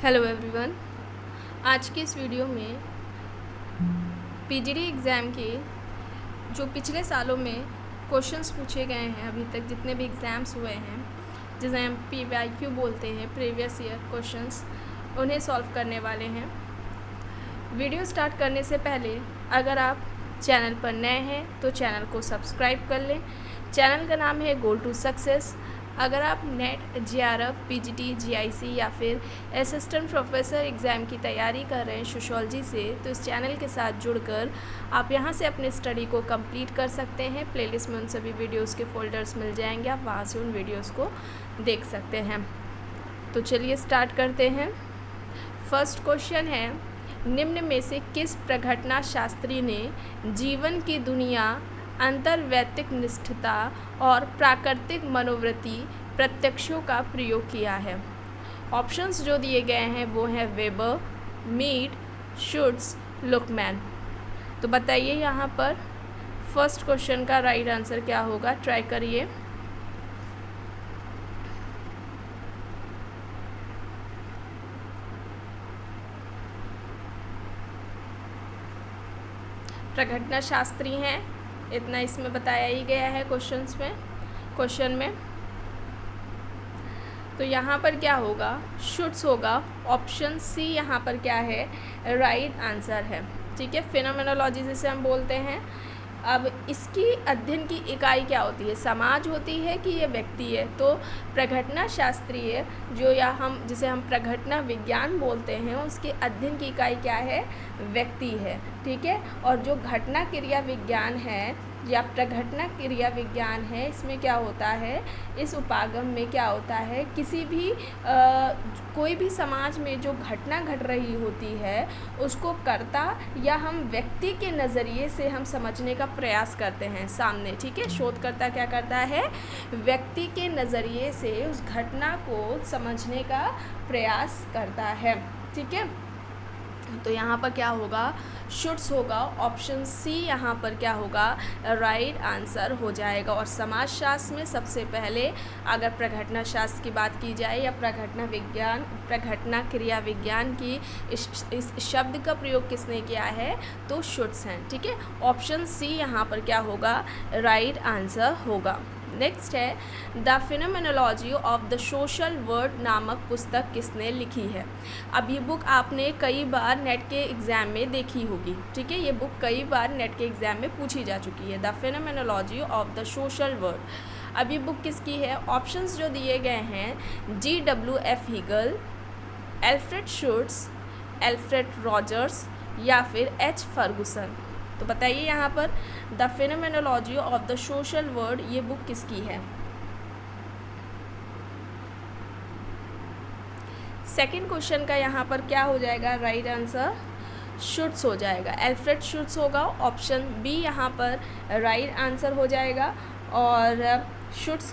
Hello everyone. आज के इस वीडियो में पीजीडी एग्ज़ाम के जो पिछले सालों में क्वेश्चंस पूछे गए हैं, अभी तक जितने भी एग्ज़ाम्स हुए हैं, जिसे हम PYQ बोलते हैं, प्रीवियस ईयर क्वेश्चंस, उन्हें सॉल्व करने वाले हैं। वीडियो स्टार्ट करने से पहले अगर आप चैनल पर नए हैं तो चैनल को सब्सक्राइब कर लें। चैनल का नाम है गोल टू सक्सेस। अगर आप नेट, JRF, PGT, GIC या फिर असिस्टेंट प्रोफेसर एग्ज़ाम की तैयारी कर रहे हैं सोशियोलॉजी से, तो इस चैनल के साथ जुड़कर आप यहां से अपने स्टडी को कंप्लीट कर सकते हैं। प्लेलिस्ट में उन सभी वीडियोस के फ़ोल्डर्स मिल जाएंगे, आप वहां से उन वीडियोस को देख सकते हैं। तो चलिए स्टार्ट करते हैं। फर्स्ट क्वेश्चन है, निम्न में से किस प्रघटना शास्त्री ने जीवन की दुनिया, अंतर्वैयक्तिक निष्ठता और प्राकृतिक मनोवृत्ति प्रत्यक्षों का प्रयोग किया है? ऑप्शंस जो दिए गए हैं वो हैं वेबर, मीड, शुट्स, लुकमैन। तो बताइए यहाँ पर फर्स्ट क्वेश्चन का राइट आंसर क्या होगा, ट्राई करिए। प्रघटना शास्त्री हैं, इतना इसमें बताया ही गया है क्वेश्चन में। तो यहाँ पर क्या होगा, शुट्स होगा। ऑप्शन सी यहाँ पर क्या है, राइट आंसर है। ठीक है, फिनोमेनोलॉजी जिसे हम बोलते हैं। अब इसकी अध्ययन की इकाई क्या होती है, समाज होती है कि ये व्यक्ति है? तो प्रघटना शास्त्रीय जिसे हम प्रघटना विज्ञान बोलते हैं, उसके अध्ययन की इकाई क्या है, व्यक्ति है। ठीक है, और जो घटना क्रिया विज्ञान है या प्रघटना क्रिया विज्ञान है, इसमें क्या होता है, इस उपागम में क्या होता है, किसी भी कोई भी समाज में जो घटना घट रही होती है उसको कर्ता या हम व्यक्ति के नज़रिए से हम समझने का प्रयास करते हैं सामने। ठीक है, शोधकर्ता क्या करता है, व्यक्ति के नज़रिए से उस घटना को समझने का प्रयास करता है। ठीक है, तो यहाँ पर क्या होगा, शुट्स होगा। ऑप्शन सी यहाँ पर क्या होगा, राइट आंसर हो जाएगा। और समाजशास्त्र में सबसे पहले अगर प्रघटना शास्त्र की बात की जाए या प्रघटना क्रिया विज्ञान की इस शब्द का प्रयोग किसने किया है, तो शुट्स हैं। ठीक है, ऑप्शन सी यहाँ पर क्या होगा, राइट आंसर होगा। नेक्स्ट है, the phenomenology of the social world नामक पुस्तक किसने लिखी है? अब ये बुक आपने कई बार नेट के एग्ज़ाम में देखी होगी। ठीक है, ये बुक कई बार नेट के एग्ज़ाम में पूछी जा चुकी है, the phenomenology of the social world. अब ये बुक किसकी है? ऑप्शंस जो दिए गए हैं, GWF Hegel, Alfred Schutz, Alfred Rogers या फिर H फर्गुसन। तो बताइए यहाँ पर the phenomenology of the social world, ये बुक किसकी है? सेकंड क्वेश्चन का यहाँ पर क्या हो जाएगा, राइट आंसर शुट्स हो जाएगा, एल्फ्रेड शुट्स होगा। ऑप्शन बी यहाँ पर राइट आंसर हो जाएगा। और शुट्स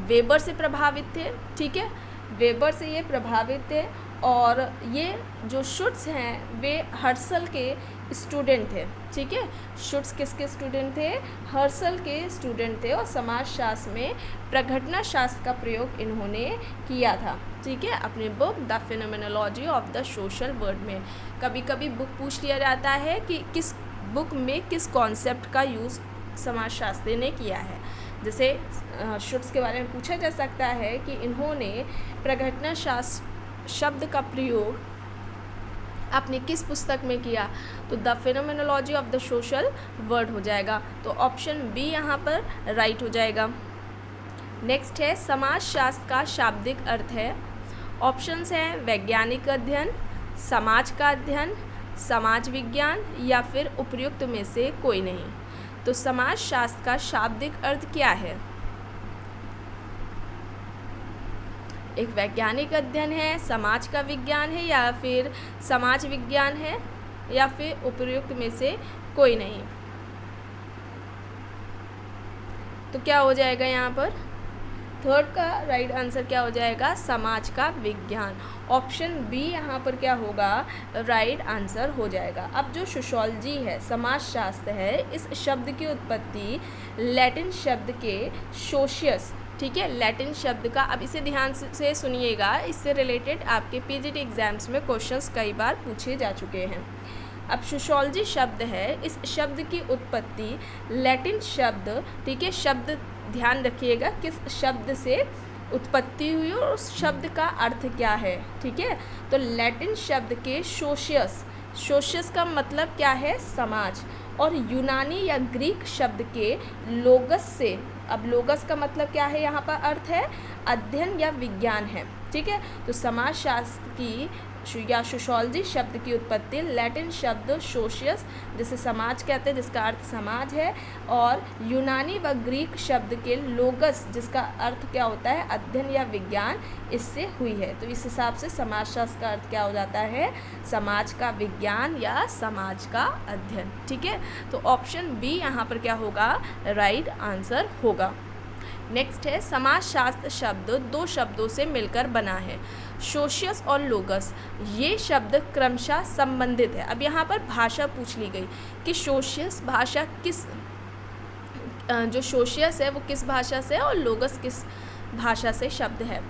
वेबर से प्रभावित थे। ठीक है, वेबर से ये प्रभावित थे। और ये जो शुट्स हैं वे हर्सल के स्टूडेंट थे। ठीक है, शुट्स किसके स्टूडेंट थे, हर्सल के स्टूडेंट थे। और समाजशास्त्र में प्रघटना शास्त्र का प्रयोग इन्होंने किया था। ठीक है, अपने book the phenomenology of the social world में। कभी कभी बुक पूछ लिया जाता है कि किस बुक में किस कॉन्सेप्ट का यूज़ समाजशास्त्री ने किया है। जैसे शुट्स के बारे में पूछा जा सकता है कि इन्होंने प्रघटना शास्त्र शब्द का प्रयोग आपने किस पुस्तक में किया, तो the phenomenology of the social world हो जाएगा। तो ऑप्शन बी यहाँ पर राइट हो जाएगा। नेक्स्ट है, समाजशास्त्र का शाब्दिक अर्थ है। ऑप्शंस हैं वैज्ञानिक अध्ययन, समाज का अध्ययन, समाज विज्ञान या फिर उपर्युक्त में से कोई नहीं। तो समाजशास्त्र का शाब्दिक अर्थ क्या है? एक वैज्ञानिक अध्ययन है, समाज का विज्ञान है या फिर समाज विज्ञान है या फिर उपर्युक्त में से कोई नहीं। तो क्या हो जाएगा यहाँ पर, थर्ड का राइट आंसर क्या हो जाएगा, समाज का विज्ञान। ऑप्शन बी यहाँ पर क्या होगा, राइट आंसर हो जाएगा। अब जो सोशियोलॉजी है, समाजशास्त्र है, इस शब्द की उत्पत्ति लैटिन शब्द के सोशियस ठीक है, लैटिन शब्द का। अब इसे ध्यान से सुनिएगा, इससे रिलेटेड आपके पीजीटी एग्जाम्स में क्वेश्चंस कई बार पूछे जा चुके हैं। अब सोशियोलॉजी शब्द है, इस शब्द की उत्पत्ति लैटिन शब्द, ठीक है, शब्द ध्यान रखिएगा किस शब्द से उत्पत्ति हुई और उस शब्द का अर्थ क्या है, ठीक है। तो लैटिन शब्द के सोशियस का मतलब क्या है, समाज, और यूनानी या ग्रीक शब्द के लोगस से, अब लोगस का मतलब क्या है, यहाँ पर अर्थ है अध्ययन या विज्ञान है, ठीक है। तो समाजशास्त्र की या सोशियोलॉजी शब्द की उत्पत्ति लैटिन शब्द सोशियस, जिसे समाज कहते हैं, जिसका अर्थ समाज है, और यूनानी व ग्रीक शब्द के लोगस, जिसका अर्थ क्या होता है, अध्ययन या विज्ञान, इससे हुई है। तो इस हिसाब से समाजशास्त्र का अर्थ क्या हो जाता है, समाज का विज्ञान या समाज का अध्ययन, ठीक है। तो ऑप्शन बी यहाँ पर क्या होगा, राइट आंसर होगा। नेक्स्ट है, समाजशास्त्र शब्द दो शब्दों से मिलकर बना है, सोशियस और लोगस। ये शब्द क्रमशः संबंधित है। अब यहाँ पर भाषा पूछ ली गई कि सोशियस भाषा किस, जो सोशियस है वो किस भाषा से और लोगस किस भाषा से शब्द है।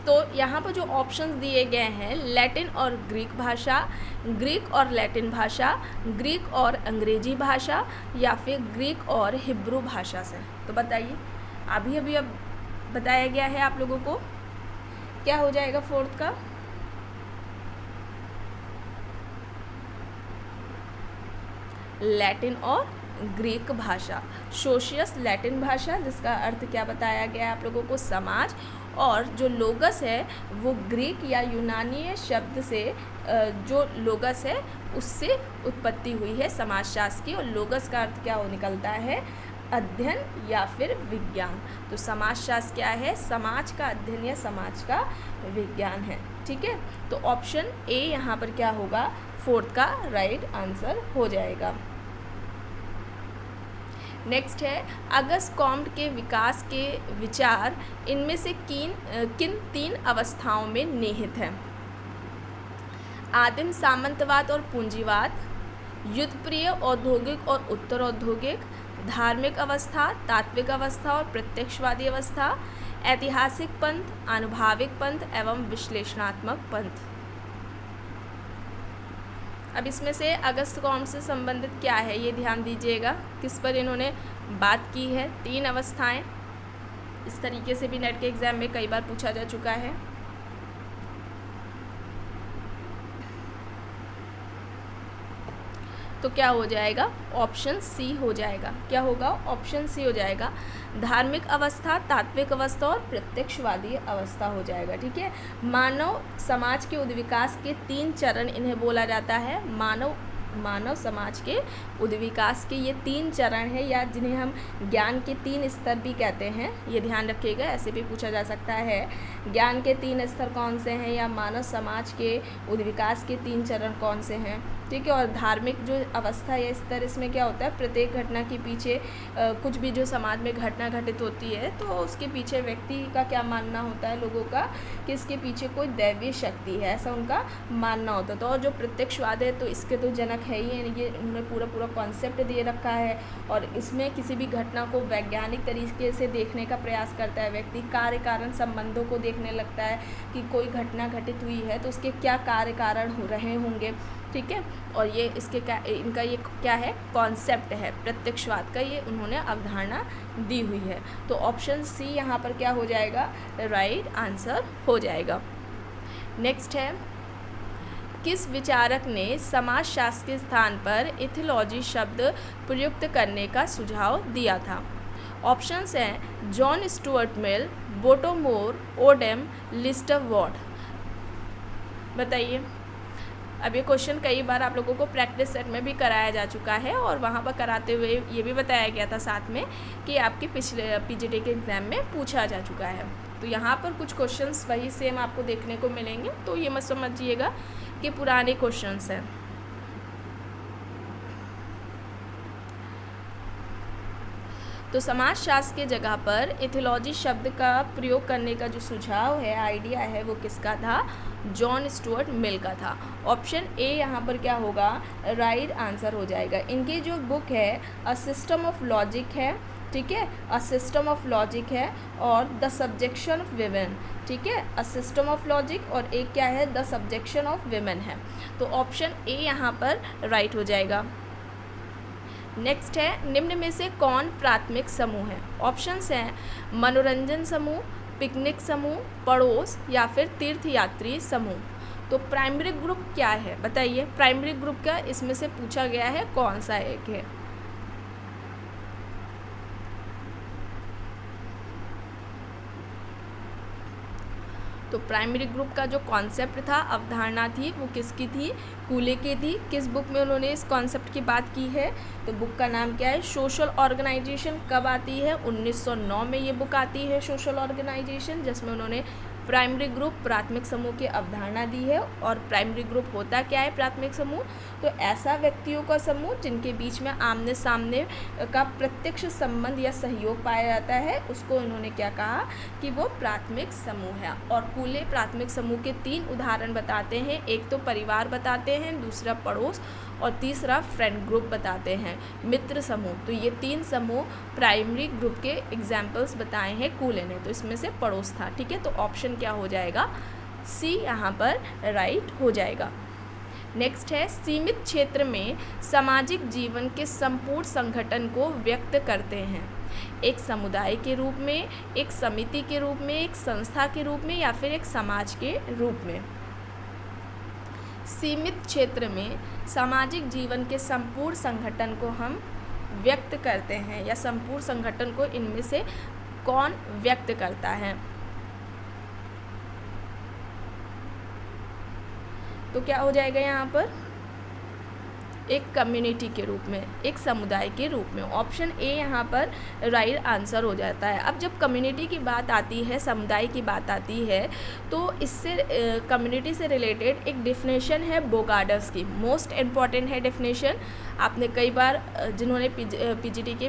तो यहाँ पर जो ऑप्शंस दिए गए हैं, लैटिन और ग्रीक भाषा, ग्रीक और लैटिन भाषा, ग्रीक और अंग्रेजी भाषा, या फिर ग्रीक और हिब्रू भाषा से। तो बताइए, अभी अब बताया गया है आप लोगों को, क्या हो जाएगा फोर्थ का, लैटिन और ग्रीक भाषा। सोशियस लैटिन भाषा, जिसका अर्थ क्या बताया गया है आप लोगों को, समाज, और जो लोगस है वो ग्रीक या यूनानी शब्द से, जो लोगस है उससे उत्पत्ति हुई है समाजशास्त्र की, और लोगस का अर्थ क्या हो निकलता है, अध्ययन या फिर विज्ञान। तो समाजशास्त्र क्या है, समाज का अध्ययन या समाज का विज्ञान है, ठीक है। तो ऑप्शन ए यहाँ पर क्या होगा, फोर्थ का राइट आंसर हो जाएगा। नेक्स्ट है, अगस्त कॉम्ट के विकास के विचार इनमें से किन तीन अवस्थाओं में निहित हैं। आदिम सामंतवाद और पूंजीवाद, युद्धप्रिय औद्योगिक और उत्तर औद्योगिक, धार्मिक अवस्था, तात्विक अवस्था और प्रत्यक्षवादी अवस्था, ऐतिहासिक पंथ, आनुभाविक पंथ एवं विश्लेषणात्मक पंथ। अब इसमें से अगस्त कॉम्ट से संबंधित क्या है ये ध्यान दीजिएगा, किस पर इन्होंने बात की है। तीन अवस्थाएं, इस तरीके से भी नेट के एग्ज़ाम में कई बार पूछा जा चुका है। तो क्या हो जाएगा, ऑप्शन सी हो जाएगा। क्या होगा, ऑप्शन सी हो जाएगा। धार्मिक अवस्था, तात्विक अवस्था और प्रत्यक्षवादी अवस्था हो जाएगा, ठीक है। मानव समाज के उद्विकास के तीन चरण इन्हें बोला जाता है। मानव समाज के उद्विकास के ये तीन चरण है, या जिन्हें हम ज्ञान के तीन स्तर भी कहते हैं, ये ध्यान रखिएगा, ऐसे भी पूछा जा सकता है। ज्ञान के तीन स्तर कौन से हैं, या मानव समाज के उद्विकास के तीन चरण कौन से हैं, ठीक है। और धार्मिक जो अवस्था या स्तर, इसमें क्या होता है, प्रत्येक घटना के पीछे कुछ भी जो समाज में घटना घटित होती है तो उसके पीछे व्यक्ति का क्या मानना होता है, लोगों का, कि इसके पीछे कोई दैवीय शक्ति है, ऐसा उनका मानना होता है। तो और जो प्रत्यक्षवाद है तो इसके तो जनक है ही, ये उन्होंने पूरा कॉन्सेप्ट दे रखा है, और इसमें किसी भी घटना को वैज्ञानिक तरीके से देखने का प्रयास करता है व्यक्ति। कार्य कारण संबंधों को देखने लगता है कि कोई घटना घटित हुई है तो उसके क्या कार्य कारण हो रहे होंगे, ठीक है। और ये इसके इनका ये क्या है, कॉन्सेप्ट है प्रत्यक्षवाद का, ये उन्होंने अवधारणा दी हुई है। तो ऑप्शन सी यहाँ पर क्या हो जाएगा, राइट आंसर हो जाएगा। नेक्स्ट है, किस विचारक ने समाजशास्त्र के स्थान पर इथियोलॉजी शब्द प्रयुक्त करने का सुझाव दिया था। ऑप्शंस हैं John Stuart Mill, Bottomore, Odum, Lester Ward. बताइए। अब ये क्वेश्चन कई बार आप लोगों को प्रैक्टिस सेट में भी कराया जा चुका है, और वहाँ पर कराते हुए ये भी बताया गया था साथ में कि आपके पिछले पीजीटी के एग्ज़ाम में पूछा जा चुका है। तो यहाँ पर कुछ क्वेश्चंस वही सेम आपको देखने को मिलेंगे, तो ये मत समझिएगा कि पुराने क्वेश्चंस हैं। तो समाजशास्त्र के जगह पर इथियोलॉजी शब्द का प्रयोग करने का जो सुझाव है, आइडिया है, वो किसका था, जॉन स्टुअर्ट मिल का था। ऑप्शन ए यहाँ पर क्या होगा, राइट आंसर हो जाएगा। इनकी जो बुक है अ सिस्टम ऑफ लॉजिक है, ठीक है, अ सिस्टम ऑफ लॉजिक है, और द सब्जेक्शन ऑफ विमेन, ठीक है, अ सिस्टम ऑफ लॉजिक, और एक क्या है, द सब्जेक्शन ऑफ विमेन है। तो ऑप्शन ए यहाँ पर राइट हो जाएगा। नेक्स्ट है, निम्न में से कौन प्राथमिक समूह है? ऑप्शंस हैं मनोरंजन समूह, पिकनिक समूह, पड़ोस, या फिर तीर्थयात्री समूह। तो प्राइमरी ग्रुप क्या है बताइए, प्राइमरी ग्रुप का इसमें से पूछा गया है कौन सा एक है? तो प्राइमरी ग्रुप का जो कॉन्सेप्ट था, अवधारणा थी, वो किसकी थी? कूले की थी। किस बुक में उन्होंने इस कॉन्सेप्ट की बात की है? तो बुक का नाम क्या है? Social organization. कब आती है? 1909 में ये बुक आती है, सोशल ऑर्गेनाइजेशन, जिसमें उन्होंने प्राइमरी ग्रुप, प्राथमिक समूह की अवधारणा दी है। और प्राइमरी ग्रुप होता क्या है? प्राथमिक समूह तो ऐसा व्यक्तियों का समूह जिनके बीच में आमने सामने का प्रत्यक्ष संबंध या सहयोग पाया जाता है, उसको इन्होंने क्या कहा कि वो प्राथमिक समूह है। और कूले प्राथमिक समूह के 3 उदाहरण बताते हैं, एक तो परिवार बताते हैं, दूसरा पड़ोस, और तीसरा फ्रेंड ग्रुप बताते हैं, मित्र समूह। तो ये 3 समूह प्राइमरी ग्रुप के एग्जाम्पल्स बताए हैं कूले ने, तो इसमें से पड़ोस था। ठीक है, तो ऑप्शन क्या हो जाएगा? सी यहाँ पर राइट हो जाएगा। नेक्स्ट है, सीमित क्षेत्र में सामाजिक जीवन के संपूर्ण संगठन को व्यक्त करते हैं, एक समुदाय के रूप में, एक समिति के रूप में, एक संस्था के रूप में, या फिर एक समाज के रूप में। सीमित क्षेत्र में सामाजिक जीवन के संपूर्ण संगठन को हम व्यक्त करते हैं, या संपूर्ण संगठन को इनमें से कौन व्यक्त करता है? तो क्या हो जाएगा यहाँ पर? एक कम्युनिटी के रूप में, एक समुदाय के रूप में। ऑप्शन ए यहाँ पर राइट आंसर हो जाता है। अब जब कम्युनिटी की बात आती है, समुदाय की बात आती है, तो इससे कम्युनिटी से रिलेटेड एक डेफिनेशन है बोगार्डस की, मोस्ट इम्पॉर्टेंट है डेफिनेशन। आपने कई बार जिन्होंने पीजीटी के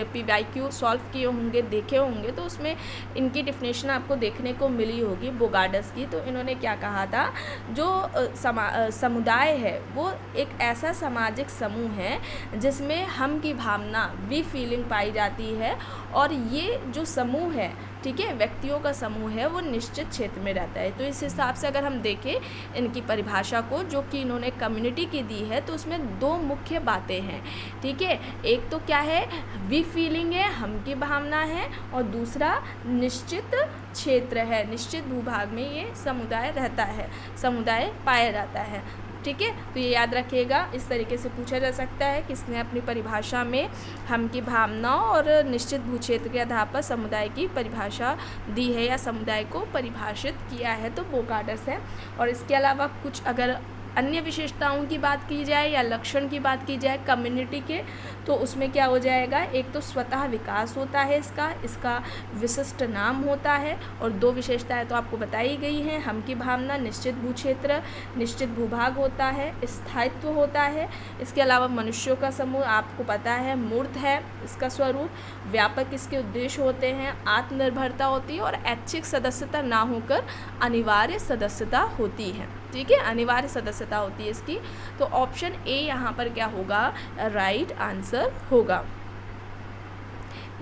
PYQ सॉल्व किए होंगे, देखे होंगे, तो उसमें इनकी डेफिनेशन आपको देखने को मिली होगी बोगार्डस की। तो इन्होंने क्या कहा था, जो समुदाय है वो एक ऐसा सामाजिक समूह है जिसमें हम की भावना, वी फीलिंग पाई जाती है, और ये जो समूह है, ठीक है, व्यक्तियों का समूह है, वो निश्चित क्षेत्र में रहता है। तो इस हिसाब से अगर हम देखें इनकी परिभाषा को, जो कि इन्होंने कम्युनिटी की दी है, तो उसमें 2 मुख्य बातें हैं। ठीक है, एक तो क्या है, वी फीलिंग है, हम की भावना है, और दूसरा निश्चित क्षेत्र है, निश्चित भूभाग में ये समुदाय रहता है, समुदाय पाया जाता है। ठीक है, तो ये याद रखिएगा। इस तरीके से पूछा जा सकता है कि इसने अपनी परिभाषा में हम की भावनाओं और निश्चित भूक्षेत्र के आधार पर समुदाय की परिभाषा दी है, या समुदाय को परिभाषित किया है, तो बोगार्डस है। और इसके अलावा कुछ अगर अन्य विशेषताओं की बात की जाए या लक्षण की बात की जाए कम्युनिटी के, तो उसमें क्या हो जाएगा, एक तो स्वतः विकास होता है इसका विशिष्ट नाम होता है, और 2 विशेषताएं तो आपको बताई गई हैं, हम की भावना, निश्चित भूक्षेत्र, निश्चित भूभाग होता है, स्थायित्व होता है। इसके अलावा मनुष्यों का समूह आपको पता है, मूर्त है इसका स्वरूप, व्यापक इसके उद्देश्य होते हैं, आत्मनिर्भरता होती है, और ऐच्छिक सदस्यता ना होकर अनिवार्य सदस्यता होती है। ठीक है, अनिवार्य सदस्यता होती है इसकी। तो ऑप्शन ए यहाँ पर क्या होगा, राइट आंसर होगा।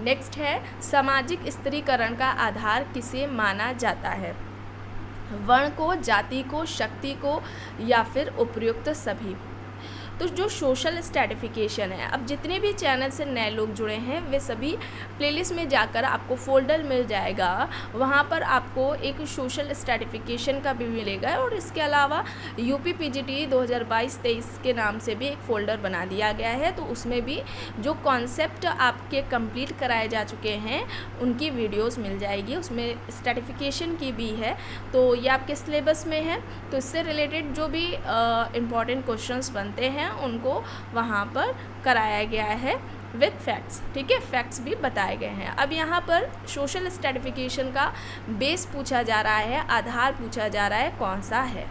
नेक्स्ट है, सामाजिक स्त्रीकरण का आधार किसे माना जाता है? वर्ण को, जाति को, शक्ति को, या फिर उपर्युक्त सभी? तो जो सोशल स्ट्रैटिफिकेशन है, अब जितने भी चैनल से नए लोग जुड़े हैं वे सभी प्लेलिस्ट में जाकर आपको फोल्डर मिल जाएगा, वहाँ पर आपको एक सोशल स्ट्रैटिफिकेशन का भी मिलेगा, और इसके अलावा यूपी PGT 2022-23 के नाम से भी एक फ़ोल्डर बना दिया गया है। तो उसमें भी जो कॉन्सेप्ट आपके कंप्लीट कराए जा चुके हैं उनकी वीडियोस मिल जाएगी, उसमें स्ट्रैटिफिकेशन की भी है, तो ये आपके सिलेबस में है। तो इससे रिलेटेड जो भी इम्पॉर्टेंट क्वेश्चंस बनते हैं उनको वहाँ पर कराया गया है विद फैक्ट्स। ठीक है, फैक्ट्स भी बताए गए हैं। अब यहाँ पर सोशल स्ट्रैटिफिकेशन का बेस पूछा जा रहा है, आधार पूछा जा रहा है, कौन सा है?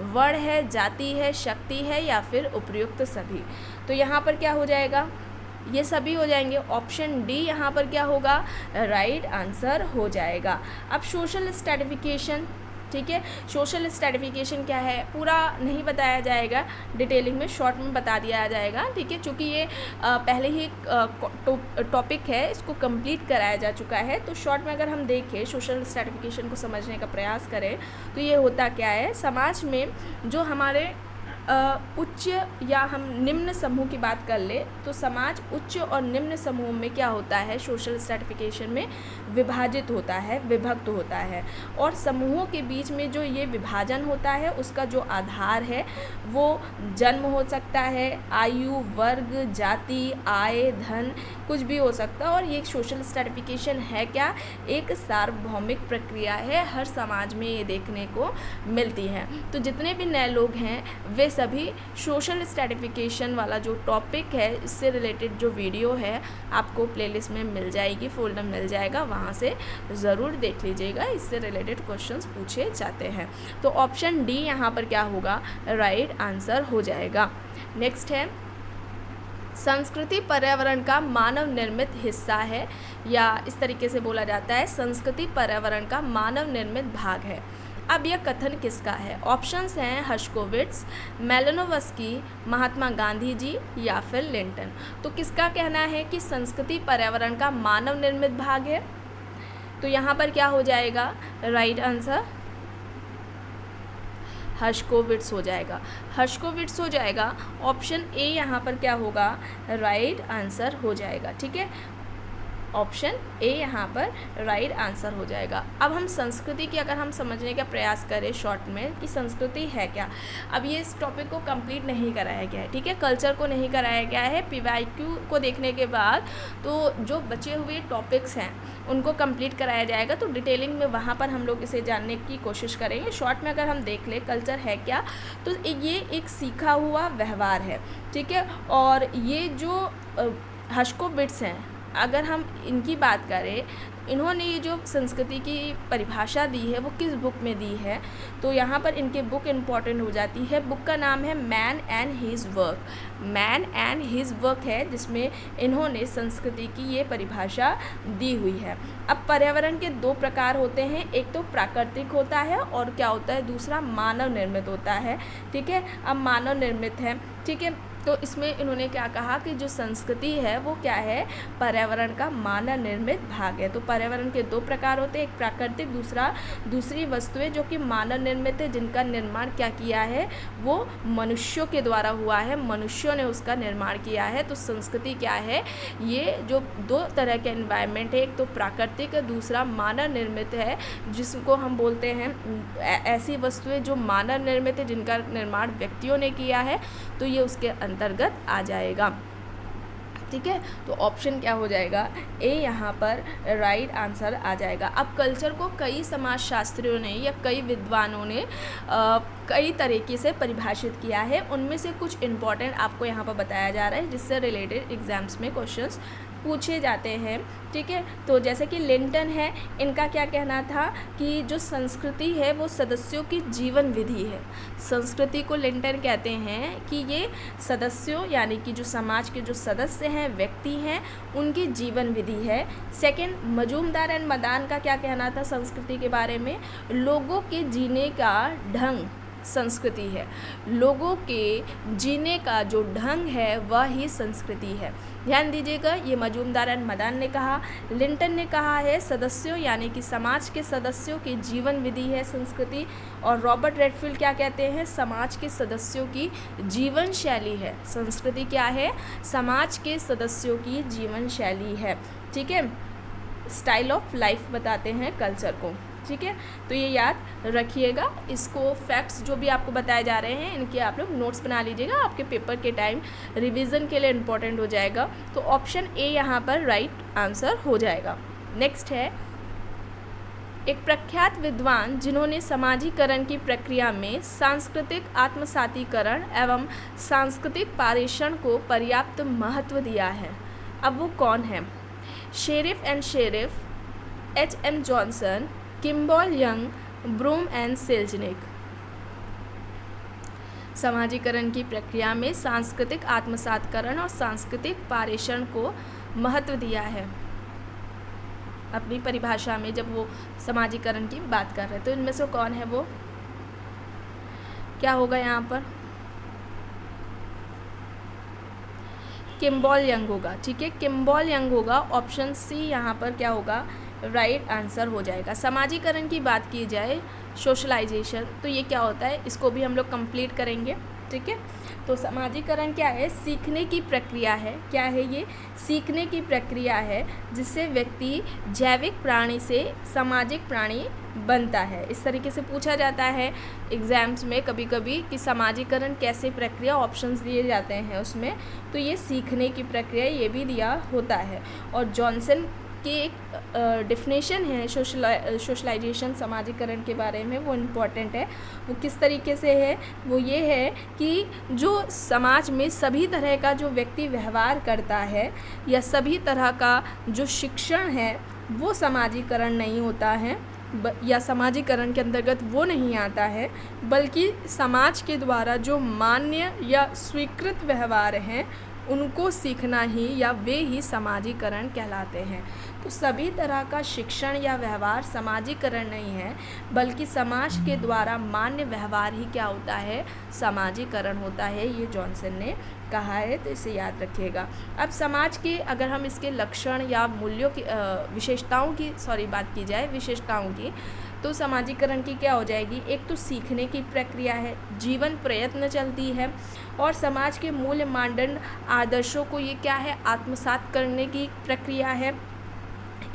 वर्ण है, जाति है, शक्ति है, या फिर उपर्युक्त सभी? तो यहाँ पर क्या हो जाएगा, ये सभी हो जाएंगे। ऑप्शन डी यहाँ पर क्या होगा, राइट आंसर हो जाएगा। अब सोशल स्ट्रैटिफिकेशन ठीक है। सोशल स्ट्रैटिफिकेशन क्या है पूरा नहीं बताया जाएगा, डिटेलिंग में शॉर्ट में बता दिया जाएगा, ठीक है। चूँकि ये पहले ही टॉपिक है, इसको कंप्लीट कराया जा चुका है, तो शॉर्ट में अगर हम देखें सोशल स्ट्रैटिफिकेशन को समझने का प्रयास करें तो ये होता क्या है, समाज में जो हमारे उच्च या हम निम्न समूह की बात कर ले तो समाज उच्च और निम्न समूह में क्या होता है, सोशल स्ट्रैटिफिकेशन में विभाजित होता है, विभक्त होता है। और समूहों के बीच में जो ये विभाजन होता है उसका जो आधार है वो जन्म हो सकता है, आयु, वर्ग, जाति, आय, धन, कुछ भी हो सकता है। और ये सोशल स्ट्रैटिफिकेशन है क्या, एक सार्वभौमिक प्रक्रिया है, हर समाज में ये देखने को मिलती है। तो जितने भी नए लोग हैं वे सभी सोशल स्ट्रैटिफिकेशन वाला जो टॉपिक है इससे रिलेटेड जो वीडियो है आपको प्लेलिस्ट में मिल जाएगी, फोल्डर मिल जाएगा, वहाँ से ज़रूर देख लीजिएगा, इससे रिलेटेड क्वेश्चंस पूछे जाते हैं। तो ऑप्शन डी यहाँ पर क्या होगा, राइट आंसर हो जाएगा। नेक्स्ट है, संस्कृति पर्यावरण का मानव निर्मित हिस्सा है, या इस तरीके से बोला जाता है संस्कृति पर्यावरण का मानव निर्मित भाग है। अब यह कथन किसका है? ऑप्शंस हैं हर्शकोविट्स, मेलानोव्स्की, महात्मा गांधी जी या फिर लिंटन। तो किसका कहना है कि संस्कृति पर्यावरण का मानव निर्मित भाग है? तो यहाँ पर क्या हो जाएगा, राइट आंसर हर्शकोविट्स हो जाएगा, हर्शकोविट्स हो जाएगा। ऑप्शन ए यहाँ पर क्या होगा, राइट आंसर हो जाएगा, ठीक है। ऑप्शन ए यहाँ पर राइट आंसर हो जाएगा। अब हम संस्कृति की अगर हम समझने का प्रयास करें शॉर्ट में कि संस्कृति है क्या, अब ये इस टॉपिक को कंप्लीट नहीं कराया गया है, ठीक है, कल्चर को नहीं कराया गया है। पीवाईक्यू को देखने के बाद तो जो बचे हुए टॉपिक्स हैं उनको कंप्लीट कराया जाएगा, तो डिटेलिंग में वहाँ पर हम लोग इसे जानने की कोशिश करेंगे। शॉर्ट में अगर हम देख लें कल्चर है क्या, तो ये एक सीखा हुआ व्यवहार है, ठीक है। और ये जो हर्शकोविट्स हैं, अगर हम इनकी बात करें, इन्होंने ये जो संस्कृति की परिभाषा दी है वो किस बुक में दी है, तो यहाँ पर इनके बुक इम्पॉर्टेंट हो जाती है। बुक का नाम है man and his work, man and his work है, जिसमें इन्होंने संस्कृति की ये परिभाषा दी हुई है। अब पर्यावरण के दो प्रकार होते हैं, एक तो प्राकृतिक होता है और क्या होता है, दूसरा मानव निर्मित होता है, ठीक है। अब मानव निर्मित है, ठीक है, तो इसमें इन्होंने क्या कहा कि जो संस्कृति है वो क्या है, पर्यावरण का मानव निर्मित भाग है। तो पर्यावरण के दो प्रकार होते हैं, एक प्राकृतिक, दूसरी वस्तुएं जो कि मानव निर्मित है, जिनका निर्माण क्या किया है, वो मनुष्यों के द्वारा हुआ है, मनुष्यों ने उसका निर्माण किया है। तो संस्कृति क्या है, ये जो दो तरह के एनवायरनमेंट है, एक तो प्राकृतिक है, दूसरा मानव निर्मित है, जिसको हम बोलते हैं ऐसी वस्तुएं जो मानव निर्मित है, जिनका निर्माण व्यक्तियों ने किया है, तो ये उसके अंतर्गत आ जाएगा, ठीक है। तो ऑप्शन क्या हो जाएगा, ए यहाँ पर राइट आंसर आ जाएगा। अब कल्चर को कई समाजशास्त्रियों ने या कई विद्वानों ने कई तरीके से परिभाषित किया है, उनमें से कुछ इम्पॉर्टेंट आपको यहाँ पर बताया जा रहा है, जिससे रिलेटेड एग्जाम्स में क्वेश्चंस पूछे जाते हैं, ठीक है। तो जैसे कि लिंटन है, इनका क्या कहना था कि जो संस्कृति है वो सदस्यों की जीवन विधि है। संस्कृति को लिंटन कहते हैं कि ये सदस्यों यानी कि जो समाज के जो सदस्य हैं, व्यक्ति हैं, उनकी जीवन विधि है। सेकंड, मजूमदार एंड मदान का क्या कहना था संस्कृति के बारे में, लोगों के जीने का ढंग संस्कृति है, लोगों के जीने का जो ढंग है वह ही संस्कृति है। ध्यान दीजिएगा, ये मजूमदार एंड मदान ने कहा। लिंटन ने कहा है सदस्यों यानी कि समाज के सदस्यों की जीवन विधि है संस्कृति। और रॉबर्ट रेडफील्ड क्या कहते हैं, समाज के सदस्यों की जीवन शैली है संस्कृति। क्या है, समाज के सदस्यों की जीवन शैली है, ठीक है। स्टाइल ऑफ लाइफ बताते हैं कल्चर को, ठीक है। तो ये याद रखिएगा, इसको फैक्ट्स जो भी आपको बताए जा रहे हैं इनके आप लोग नोट्स बना लीजिएगा, आपके पेपर के टाइम रिवीजन के लिए इम्पोर्टेंट हो जाएगा। तो ऑप्शन ए यहाँ पर राइट आंसर हो जाएगा। नेक्स्ट है, एक प्रख्यात विद्वान जिन्होंने समाजीकरण की प्रक्रिया में सांस्कृतिक आत्मसातीकरण एवं सांस्कृतिक पारेषण को पर्याप्त महत्व दिया है। अब वो कौन है? Sherif and Sherif, H.M. Johnson, Kimball Young, Broom and Selznick. समाजीकरण की प्रक्रिया में सांस्कृतिक आत्मसातकरण और सांस्कृतिक पारेषण को महत्व दिया है। अपनी परिभाषा में जब वो समाजीकरण की बात कर रहे हैं। तो इनमें से कौन है वो, क्या होगा यहाँ पर, किम्बॉल यंग होगा। ठीक है, किम्बॉल यंग होगा। ऑप्शन सी यहाँ पर क्या होगा, राइट आंसर हो जाएगा। समाजीकरण की बात की जाए, सोशलाइजेशन, तो ये क्या होता है, इसको भी हम लोग कंप्लीट करेंगे। ठीक है, तो समाजीकरण क्या है, सीखने की प्रक्रिया है। क्या है ये, सीखने की प्रक्रिया है जिससे व्यक्ति जैविक प्राणी से सामाजिक प्राणी बनता है। इस तरीके से पूछा जाता है एग्ज़ाम्स में कभी कभी कि समाजीकरण कैसे प्रक्रिया, ऑप्शंस दिए जाते हैं उसमें, तो ये सीखने की प्रक्रिया ये भी दिया होता है। और जॉनसन की एक डेफिनेशन है सोशलाइजेशन, समाजीकरण के बारे में, वो इम्पॉर्टेंट है। वो किस तरीके से है, वो ये है कि जो समाज में सभी तरह का जो व्यक्ति व्यवहार करता है या सभी तरह का जो शिक्षण है वो समाजीकरण नहीं होता है या समाजीकरण के अंतर्गत वो नहीं आता है, बल्कि समाज के द्वारा जो मान्य या स्वीकृत व्यवहार हैं उनको सीखना ही या वे ही समाजीकरण कहलाते हैं। तो सभी तरह का शिक्षण या व्यवहार समाजीकरण नहीं है, बल्कि समाज के द्वारा मान्य व्यवहार ही क्या होता है, समाजीकरण होता है। ये जॉनसन ने कहा है, तो इसे याद रखिएगा। अब समाज के अगर हम इसके लक्षण या मूल्यों की विशेषताओं की बात की जाए, विशेषताओं की, तो समाजीकरण की क्या हो जाएगी, एक तो सीखने की प्रक्रिया है, जीवन प्रयत्न चलती है, और समाज के मूल्य मानदंड आदर्शों को ये क्या है, आत्मसात करने की प्रक्रिया है।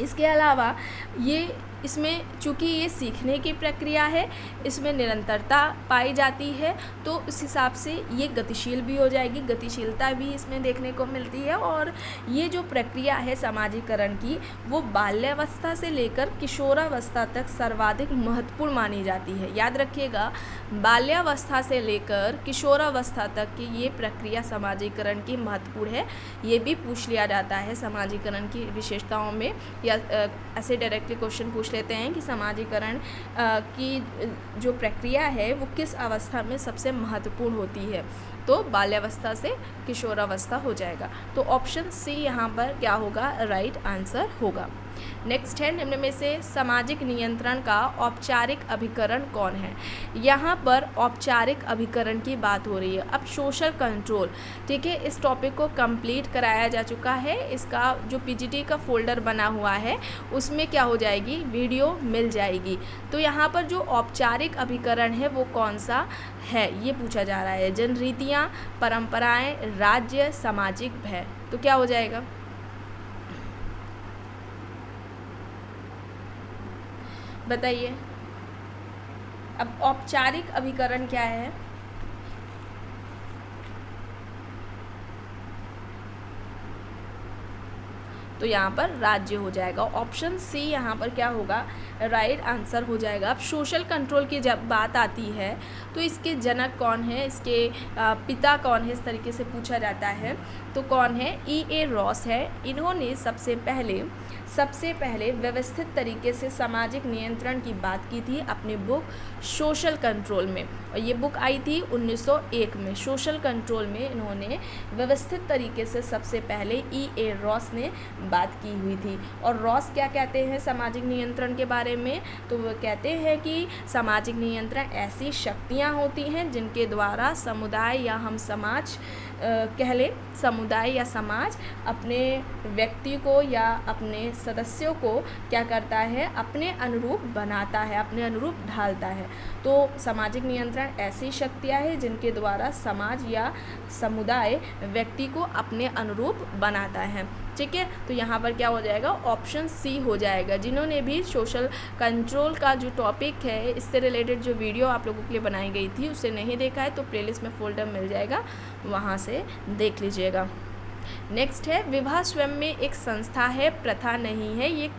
इसके अलावा ये इसमें चूँकि ये सीखने की प्रक्रिया है, इसमें निरंतरता पाई जाती है, तो उस हिसाब से ये गतिशील भी हो जाएगी, गतिशीलता भी इसमें देखने को मिलती है। और ये जो प्रक्रिया है समाजीकरण की, वो बाल्यावस्था से लेकर किशोरावस्था तक सर्वाधिक महत्वपूर्ण मानी जाती है। याद रखिएगा, बाल्यावस्था से लेकर किशोरावस्था तक की ये प्रक्रिया समाजीकरण की महत्वपूर्ण है। ये भी पूछ लिया जाता है समाजीकरण की विशेषताओं में, या ऐसे डायरेक्टली क्वेश्चन पूछ लेते हैं कि समाजीकरण की जो प्रक्रिया है वो किस अवस्था में सबसे महत्वपूर्ण होती है, तो बाल्यावस्था से किशोरावस्था हो जाएगा। तो ऑप्शन सी यहाँ पर क्या होगा, राइट आंसर होगा। नेक्स्ट है, निम्न में से सामाजिक नियंत्रण का औपचारिक अभिकरण कौन है। यहाँ पर औपचारिक अभिकरण की बात हो रही है। अब सोशल कंट्रोल, ठीक है, इस टॉपिक को कंप्लीट कराया जा चुका है। इसका जो पीजीटी का फोल्डर बना हुआ है उसमें क्या हो जाएगी, वीडियो मिल जाएगी। तो यहाँ पर जो औपचारिक अभिकरण है वो कौन सा है, ये पूछा जा रहा है। जनरीतियाँ, परंपराएं, राज्य, सामाजिक भय, तो क्या हो जाएगा, बताइए। अब औपचारिक अभिकरण क्या है, तो यहाँ पर राज्य हो जाएगा। ऑप्शन सी यहाँ पर क्या होगा, राइट आंसर हो जाएगा। अब सोशल कंट्रोल की जब बात आती है तो इसके जनक कौन है, इसके पिता कौन है, इस तरीके से पूछा जाता है। तो कौन है, E.A. रॉस है। इन्होंने सबसे पहले व्यवस्थित तरीके से सामाजिक नियंत्रण की बात की थी अपनी बुक सोशल कंट्रोल में, और ये बुक आई थी 1901 में। सोशल कंट्रोल में इन्होंने व्यवस्थित तरीके से सबसे पहले E.A. रॉस ने बात की हुई थी। और रॉस क्या कहते हैं सामाजिक नियंत्रण के बारे में, तो वो कहते हैं कि सामाजिक नियंत्रण ऐसी शक्तियाँ होती हैं जिनके द्वारा समुदाय या हम समाज कह लें, समुदाय या समाज अपने व्यक्ति को या अपने सदस्यों को क्या करता है, अपने अनुरूप बनाता है, अपने अनुरूप ढालता है। तो सामाजिक नियंत्रण ऐसी शक्तियाँ हैं जिनके द्वारा समाज या समुदाय व्यक्ति को अपने अनुरूप बनाता है। ठीक है, तो यहाँ पर क्या हो जाएगा, ऑप्शन सी हो जाएगा। जिन्होंने भी सोशल कंट्रोल का जो टॉपिक है, इससे रिलेटेड जो वीडियो आप लोगों के लिए बनाई गई थी, उसे नहीं देखा है तो प्लेलिस्ट में फोल्डर मिल जाएगा, वहाँ से देख लीजिएगा। नेक्स्ट है, विवाह स्वयं में एक संस्था है, प्रथा नहीं है, ये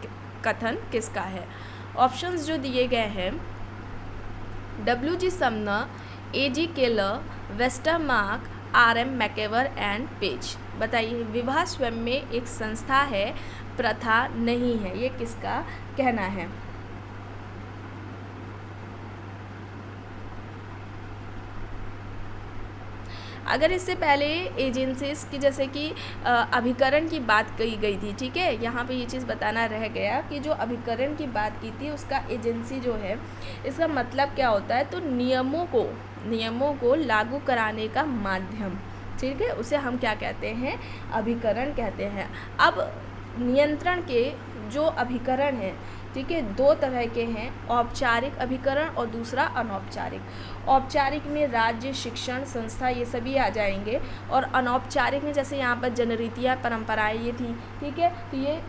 कथन किसका है। ऑप्शंस जो दिए गए हैं, W.G. Sumner, A.G. Keller, Westermarck, R.M. MacIver and Page. बताइए, विवाह स्वयं में एक संस्था है, प्रथा नहीं है, ये किसका कहना है। अगर इससे पहले एजेंसीज की जैसे कि अभिकरण की बात कही गई थी, ठीक है, यहाँ पे ये चीज़ बताना रह गया कि जो अभिकरण की बात की थी उसका एजेंसी जो है, इसका मतलब क्या होता है, तो नियमों को लागू कराने का माध्यम, ठीक है, उसे हम क्या कहते हैं, अभिकरण कहते हैं। अब नियंत्रण के जो अभिकरण हैं, ठीक है, दो तरह के हैं, औपचारिक अभिकरण और दूसरा अनौपचारिक। औपचारिक में राज्य, शिक्षण संस्था ये सभी आ जाएंगे, और अनौपचारिक में जैसे यहाँ पर जनरीतियाँ, परंपराएं ये थी, ठीक है, तो ये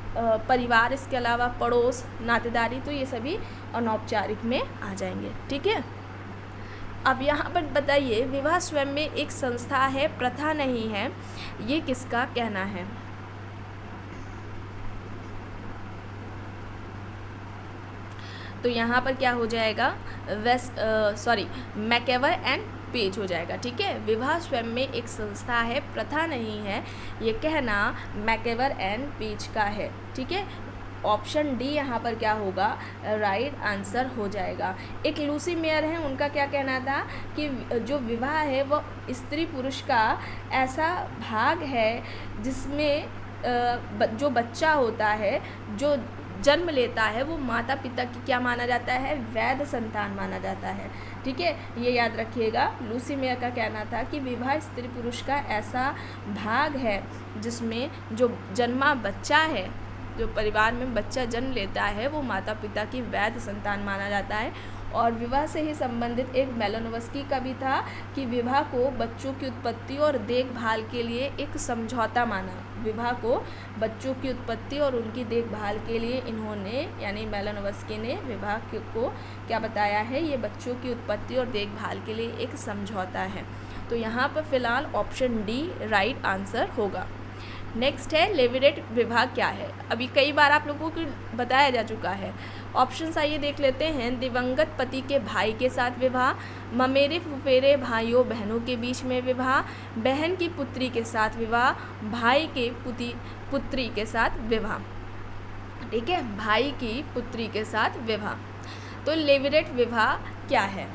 परिवार, इसके अलावा पड़ोस, नातेदारी, तो ये सभी अनौपचारिक में आ जाएंगे, ठीक है। अब यहाँ पर बताइए, विवाह स्वयं में एक संस्था है, प्रथा नहीं है, ये किसका कहना है? तो यहाँ पर क्या हो जाएगा, मैकेवर एंड पेज हो जाएगा, ठीक है। विवाह स्वयं में एक संस्था है, प्रथा नहीं है, ये कहना मैकेवर एंड पेज का है, ठीक है। ऑप्शन डी यहाँ पर क्या होगा, राइट आंसर हो जाएगा। एक लूसी मेयर है, उनका क्या कहना था कि जो विवाह है वो स्त्री पुरुष का ऐसा भाग है जिसमें जो बच्चा होता है, जो जन्म लेता है, वो माता पिता की क्या माना जाता है, वैध संतान माना जाता है, ठीक है, ये याद रखिएगा। लूसी मेयर का कहना था कि विवाह स्त्री पुरुष का ऐसा भाग है जिसमें जो जन्मा बच्चा है, जो परिवार में बच्चा जन्म लेता है, वो माता पिता की वैध संतान माना जाता है। और विवाह से ही संबंधित एक मेलानोव्स्की का भी था कि विवाह को बच्चों की उत्पत्ति और देखभाल के लिए एक समझौता माना। विवाह को बच्चों की उत्पत्ति और उनकी देखभाल के लिए इन्होंने, यानी मेलानोव्स्की ने विवाह को क्या बताया है, ये बच्चों की उत्पत्ति और देखभाल के लिए एक समझौता है। तो यहाँ पर फिलहाल ऑप्शन डी राइट आंसर होगा। नेक्स्ट है लेविरेट विवाह क्या है। अभी कई बार आप लोगों को बताया जा चुका है। ऑप्शंस आइए देख लेते हैं। दिवंगत पति के भाई के साथ विवाह, ममेरे फुफेरे भाइयों बहनों के बीच में विवाह, बहन की पुत्री के साथ विवाह, भाई के पुत्री के साथ विवाह, ठीक है, भाई की पुत्री के साथ विवाह। तो लेविरेट विवाह क्या है?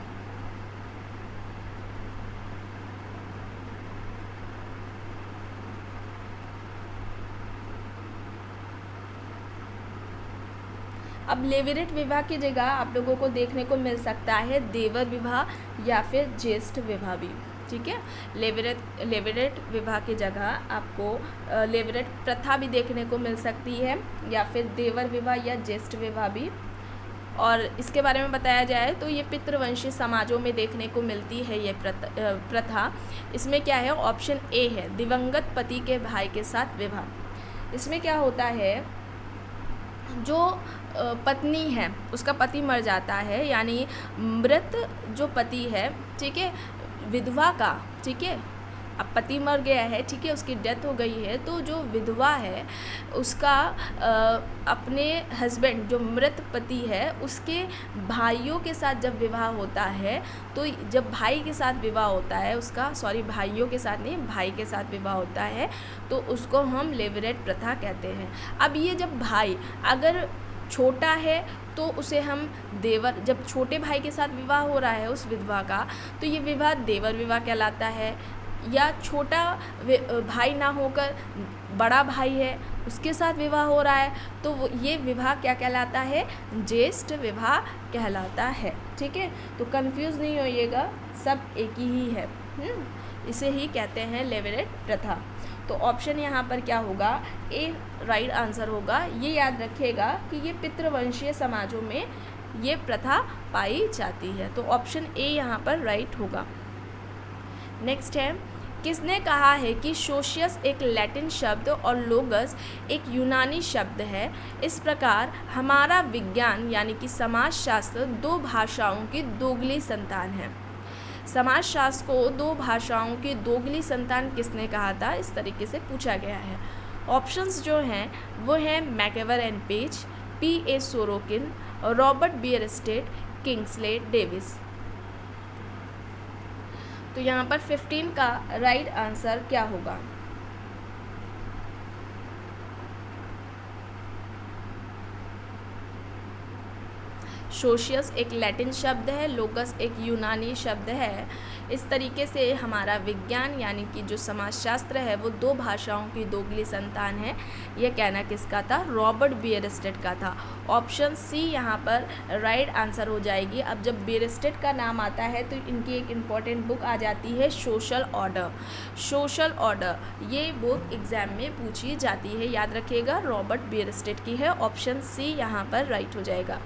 अब लेविरेट विवाह की जगह आप लोगों को देखने को मिल सकता है देवर विवाह या फिर ज्येष्ठ विवाह भी, ठीक है। लेविरेट विवाह की जगह आपको लेविरेट प्रथा भी देखने को मिल सकती है, या फिर देवर विवाह या ज्येष्ठ विवाह भी। और इसके बारे में बताया जाए तो ये पितृवंशी समाजों में देखने को मिलती है ये प्रथा। इसमें क्या है, ऑप्शन ए है दिवंगत पति के भाई के साथ विवाह। इसमें क्या होता है, जो पत्नी है उसका पति मर जाता है, यानी मृत जो पति है, ठीक है, विधवा का, ठीक है, अब पति मर गया है, ठीक है, उसकी डेथ हो गई है, तो जो विधवा है उसका अपने हस्बैंड, जो मृत पति है, उसके भाइयों के साथ जब विवाह होता है, तो जब भाई के साथ विवाह होता है उसका, भाइयों के साथ नहीं, भाई के साथ विवाह होता है, तो उसको हम लेविरेट प्रथा कहते हैं। अब ये जब भाई अगर छोटा है तो उसे हम देवर, जब छोटे भाई के साथ विवाह हो रहा है उस विधवा का, तो ये विवाह देवर विवाह कहलाता है। या छोटा भाई ना होकर बड़ा भाई है उसके साथ विवाह हो रहा है, तो ये विवाह क्या कहलाता है, ज्येष्ठ विवाह कहलाता है, ठीक है। तो कंफ्यूज नहीं होइएगा, सब एक ही है, इसे ही कहते हैं लेविरेट प्रथा। तो ऑप्शन यहाँ पर क्या होगा, ए राइट आंसर होगा। ये याद रखिएगा कि ये पितृवंशीय समाजों में ये प्रथा पाई जाती है, तो ऑप्शन ए यहाँ पर राइट होगा। नेक्स्ट है, किसने कहा है कि सोशियस एक लैटिन शब्द और लोगस एक यूनानी शब्द है। इस प्रकार हमारा विज्ञान यानी कि समाजशास्त्र दो भाषाओं की दोगली संतान है। समाजशास्त्र को दो भाषाओं की दोगली संतान किसने कहा था, इस तरीके से पूछा गया है। ऑप्शंस जो हैं वो हैं MacIver and Page, P.A. Sorokin, Robert Bierstedt, Kingsley Davis. तो यहाँ पर 15 का राइट आंसर क्या होगा? सोशियस एक लैटिन शब्द है, लोगस एक यूनानी शब्द है। इस तरीके से हमारा विज्ञान यानी कि जो समाजशास्त्र है वो दो भाषाओं की दोगली संतान है। यह कहना किसका था? रॉबर्ट बियरस्टेट का था। ऑप्शन सी यहाँ पर राइट आंसर हो जाएगी। अब जब बियरस्टेट का नाम आता है तो इनकी एक इम्पॉर्टेंट बुक आ जाती है सोशल ऑर्डर। सोशल ऑर्डर ये बुक एग्जाम में पूछी जाती है, याद रखिएगा, रॉबर्ट बियरस्टेट की है। ऑप्शन सी यहाँ पर राइट हो जाएगा।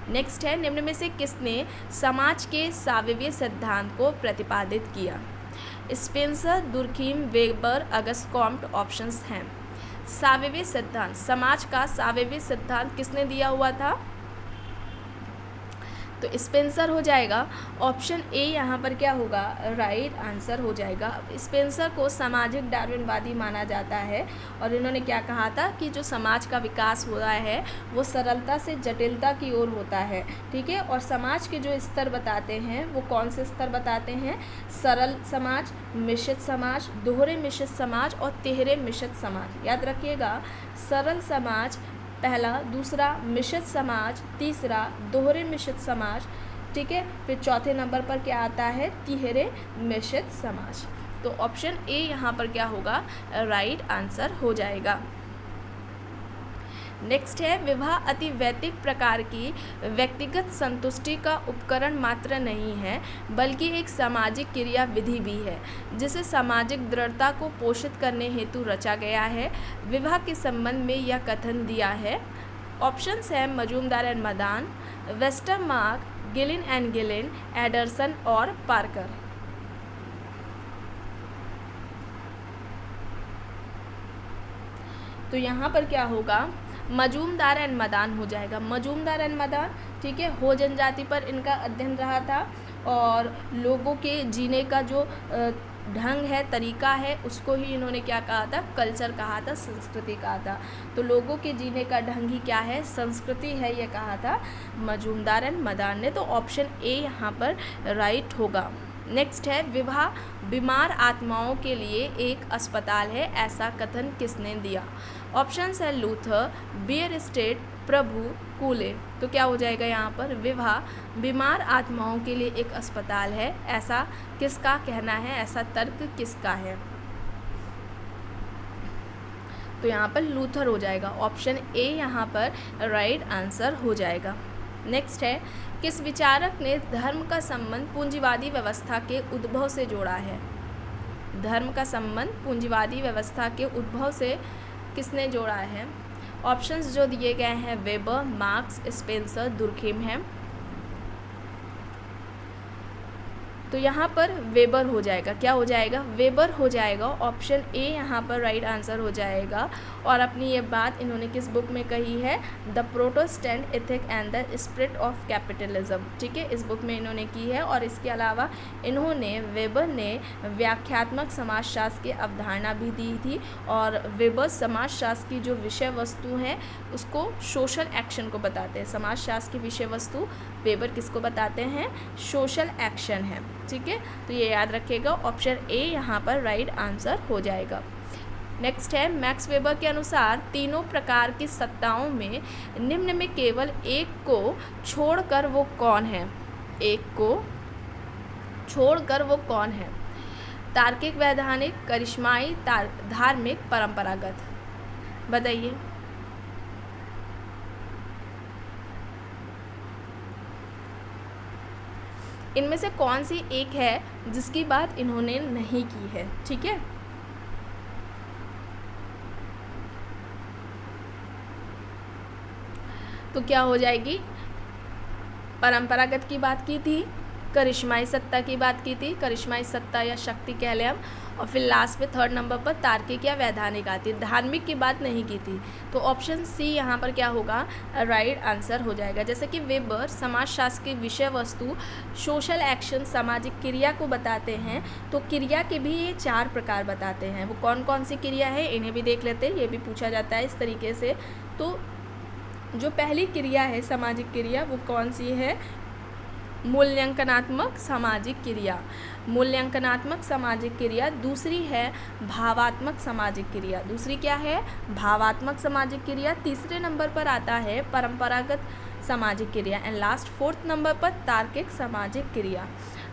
नेक्स्ट है, निम्न में से किसने समाज के साविव्य सिद्धांत को प्रतिपादित किया? Spencer, Durkheim, weber, August Comte options हैं। साविव्य सिद्धांत, समाज का साविव्य सिद्धांत किसने दिया हुआ था? तो स्पेंसर हो जाएगा। ऑप्शन ए यहाँ पर क्या होगा? राइट आंसर हो जाएगा। स्पेंसर को सामाजिक डार्विनवादी माना जाता है और इन्होंने क्या कहा था कि जो समाज का विकास हो रहा है वो सरलता से जटिलता की ओर होता है, ठीक है। और समाज के जो स्तर बताते हैं वो कौन से स्तर बताते हैं? सरल समाज, मिश्रित समाज, दोहरे मिश्रित समाज और तिहरे मिश्रित समाज। याद रखिएगा, सरल समाज पहला, दूसरा मिश्रित समाज, तीसरा दोहरे मिश्रित समाज, ठीक है। फिर चौथे नंबर पर क्या आता है? तिहरे मिश्रित समाज। तो ऑप्शन ए यहाँ पर क्या होगा? राइट आंसर हो जाएगा। नेक्स्ट है, विवाह अति वैयक्तिक प्रकार की व्यक्तिगत संतुष्टि का उपकरण मात्र नहीं है बल्कि एक सामाजिक क्रिया विधि भी है जिसे सामाजिक दृढ़ता को पोषित करने हेतु रचा गया है। विवाह के संबंध में यह कथन दिया है। ऑप्शंस हैं Majumdar and Madan, Westermarck, Gillin and Gillin, Anderson और पार्कर। तो यहाँ पर क्या होगा? मजूमदार एंड मदान हो जाएगा। मजूमदार एंड मदान, ठीक है, हो जनजाति पर इनका अध्ययन रहा था और लोगों के जीने का जो ढंग है, तरीका है, उसको ही इन्होंने क्या कहा था? कल्चर कहा था, संस्कृति कहा था। तो लोगों के जीने का ढंग ही क्या है? संस्कृति है, ये कहा था मजूमदार एंड मदान ने। तो ऑप्शन ए यहाँ पर राइट होगा। नेक्स्ट है, विवाह बीमार आत्माओं के लिए एक अस्पताल है, ऐसा कथन किसने दिया? ऑप्शंस है लूथर, बियरस्टेट, प्रभु, कूले। तो क्या हो जाएगा यहाँ पर? विवाह बीमार आत्माओं के लिए एक अस्पताल है, ऐसा किसका कहना है? ऐसा तर्क किसका है? तो यहाँ पर लूथर हो जाएगा। ऑप्शन ए यहाँ पर राइट आंसर हो जाएगा। नेक्स्ट है, किस विचारक ने धर्म का संबंध पूंजीवादी व्यवस्था के उद्भव से जोड़ा है? धर्म का संबंध पूंजीवादी व्यवस्था के उद्भव से किसने जोड़ा है? ऑप्शंस जो दिए गए हैं वेबर, मार्क्स, स्पेंसर, दुर्खीम हैं। तो यहाँ पर वेबर हो जाएगा। क्या हो जाएगा? वेबर हो जाएगा। ऑप्शन ए यहाँ पर राइट आंसर हो जाएगा। और अपनी ये बात इन्होंने किस बुक में कही है? The Protestant ethic and the spirit of capitalism, ठीक है, इस बुक में इन्होंने की है। और इसके अलावा इन्होंने, वेबर ने व्याख्यात्मक समाजशास्त्र की अवधारणा भी दी थी। और वेबर समाजशास्त्र की जो विषय वस्तु हैं उसको सोशल एक्शन को बताते हैं। समाजशास्त्र की विषय वस्तु वेबर किसको बताते हैं? सोशल एक्शन है, ठीक है। तो ये याद रखिएगा। ऑप्शन ए यहाँ पर राइट आंसर हो जाएगा। नेक्स्ट है, मैक्स वेबर के अनुसार तीनों प्रकार की सत्ताओं में निम्न में केवल एक को छोड़कर वो कौन है? एक को छोड़कर वो कौन है? तार्किक, वैधानिक, करिश्माई, धार्मिक, परंपरागत। बताइए। इनमें से कौन सी एक है जिसकी बात इन्होंने नहीं की है? ठीक है, तो क्या हो जाएगी? परंपरागत की बात की थी, करिश्माई सत्ता की बात की थी, करिश्माई सत्ता या शक्ति कह लें हम, और फिर लास्ट पे थर्ड नंबर पर तार्किक या वैधानिक आती है। धार्मिक की बात नहीं की थी। तो ऑप्शन सी यहाँ पर क्या होगा? राइट आंसर हो जाएगा। जैसे कि वेबर समाजशास्त्र की विषय वस्तु सोशल एक्शन, सामाजिक क्रिया को बताते हैं, तो क्रिया के भी ये 4 प्रकार बताते हैं। वो कौन कौन सी क्रिया है इन्हें भी देख लेते हैं, ये भी पूछा जाता है इस तरीके से। तो जो पहली क्रिया है सामाजिक क्रिया, वो कौन सी है? मूल्यांकनात्मक सामाजिक क्रिया, मूल्यांकनात्मक सामाजिक क्रिया। दूसरी है भावात्मक सामाजिक क्रिया। दूसरी क्या है? भावात्मक सामाजिक क्रिया। तीसरे नंबर पर आता है परंपरागत सामाजिक क्रिया, एंड लास्ट 4th नंबर पर तार्किक सामाजिक क्रिया।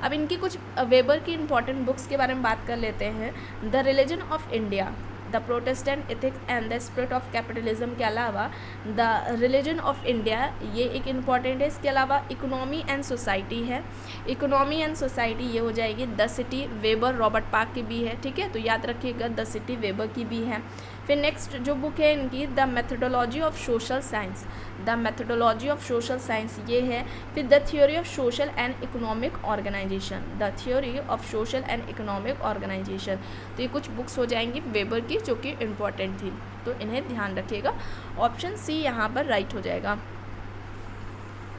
अब इनकी कुछ वेबर की इंपॉर्टेंट बुक्स के बारे में बात कर लेते हैं। The religion of India, the Protestant ethics and the spirit of capitalism के अलावा द रिलीजन ऑफ इंडिया ये एक इम्पॉर्टेंट है। इसके अलावा इकोनॉमी एंड सोसाइटी है, इकोनॉमी एंड सोसाइटी ये हो जाएगी the city, weber Robert park की भी है, ठीक है, तो याद रखिएगा द सिटी वेबर की भी है। फिर नेक्स्ट जो बुक है इनकी the methodology of social science, the methodology of social science ये है। फिर the theory of social and economic organization, the theory of social and economic organization. तो ये कुछ बुक्स हो जाएंगी वेबर की जो कि इम्पॉर्टेंट थी, तो इन्हें ध्यान रखिएगा। ऑप्शन सी यहाँ पर राइट हो जाएगा।